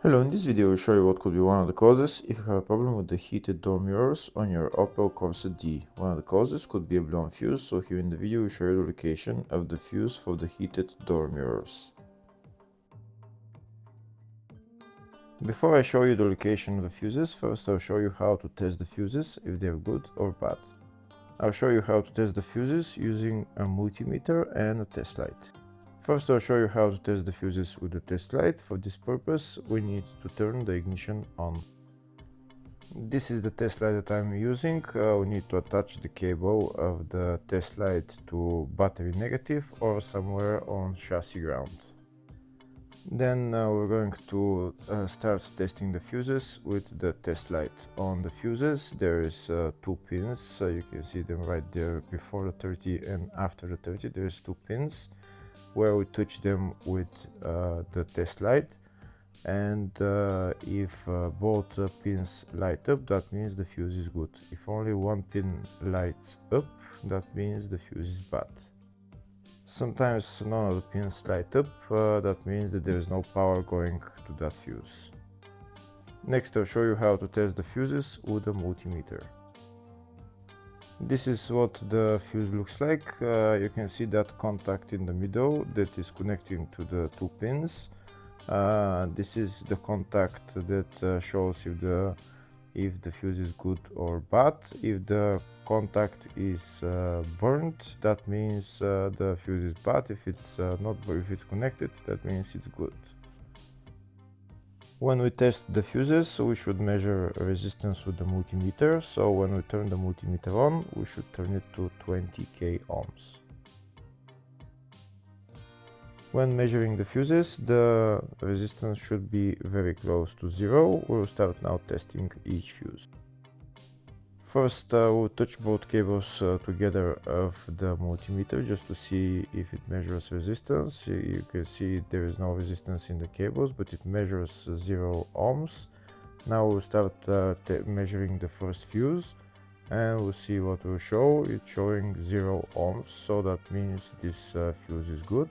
Hello, in this video I will show you what could be one of the causes if you have a problem with the heated door mirrors on your Opel Corsa D. One of the causes could be a blown fuse, so here in the video we show you the location of the fuse for the heated door mirrors. Before I show you the location of the fuses, first I'll show you how to test the fuses, if they're good or bad. I'll show you how to test the fuses using a multimeter and a test light. First I'll show you how to test the fuses with the test light. For this purpose we need to turn the ignition on. This is the test light that I'm using. We need to attach the cable of the test light to battery negative or somewhere on chassis ground. Then we're going to start testing the fuses with the test light. On the fuses there is 2 pins, you can see them right there before the 30 and after the 30 there's 2 pins where we touch them with the test light, and if both pins light up, that means the fuse is good. If only one pin lights up, that means the fuse is bad. Sometimes none of the pins light up, that means that there is no power going to that fuse. Next I'll show you how to test the fuses with a multimeter. This is what the fuse looks like. You can see that contact in the middle that is connecting to the 2 pins. This is the contact that shows if the fuse is good or bad. If the contact is burnt, that means the fuse is bad. If it's if it's connected, that means it's good. When we test the fuses, we should measure resistance with the multimeter. So when we turn the multimeter on, we should turn it to 20k ohms. When measuring the fuses, the resistance should be very close to 0. We'll start now testing each fuse. First we'll touch both cables together of the multimeter just to see if it measures resistance. You can see there is no resistance in the cables, but it measures 0 ohms. Now we'll start measuring the first fuse and we'll see what will show. It's showing 0 ohms, so that means this fuse is good.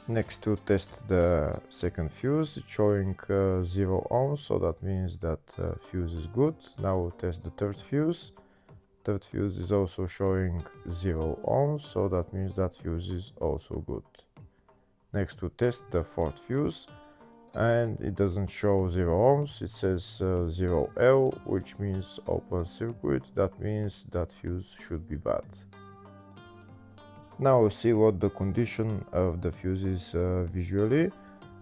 Next to test the second fuse, it's showing 0 ohms, so that means that fuse is good. Now we'll test the third fuse. Third fuse is also showing 0 ohms, so that means that fuse is also good. Next to test the fourth fuse, and it doesn't show 0 ohms, it says 0L, which means open circuit. That means that fuse should be bad. Now we'll see what the condition of the fuse is visually.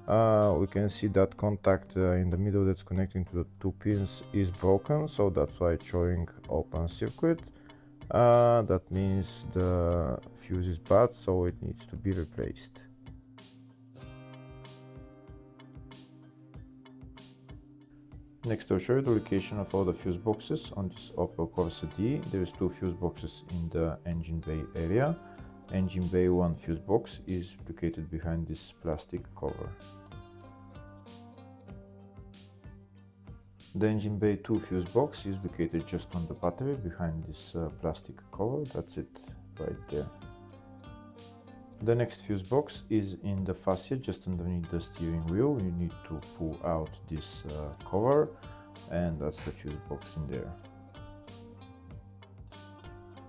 We can see that contact in the middle that's connecting to the 2 pins is broken, so that's why it's showing open circuit. That means the fuse is bad, so it needs to be replaced. Next I'll show you the location of all the fuse boxes on this Opel Corsa D. There is 2 fuse boxes in the engine bay area. Engine bay 1 fuse box is located behind this plastic cover. The engine bay 2 fuse box is located just on the battery behind this plastic cover. That's it right there. The next fuse box is in the fascia just underneath the steering wheel. You need to pull out this cover, and that's the fuse box in there.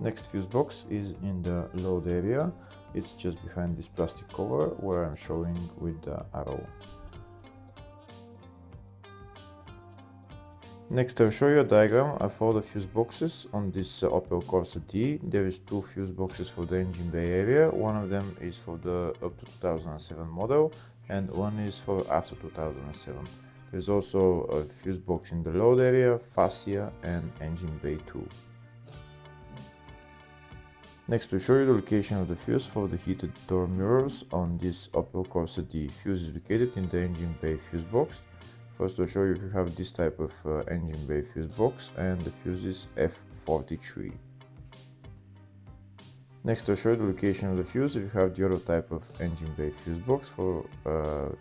Next fuse box is in the load area. It's just behind this plastic cover where I'm showing with the arrow. Next I'll show you a diagram of all the fuse boxes on this Opel Corsa D. There is 2 fuse boxes for the engine bay area. One of them is for the up to 2007 model and one is for after 2007. There's also a fuse box in the load area, fascia and engine bay 2. Next to show you the location of the fuse for the heated door mirrors on this Opel Corsa D. Fuse is located in the engine bay fuse box. First I'll show you if you have this type of engine bay fuse box, and the fuse is F43. Next I'll show you the location of the fuse if you have the other type of engine bay fuse box for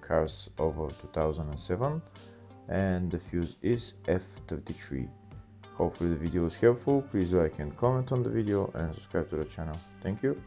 cars over 2007, and the fuse is F33. Hopefully the video was helpful. Please like and comment on the video and subscribe to the channel. Thank you.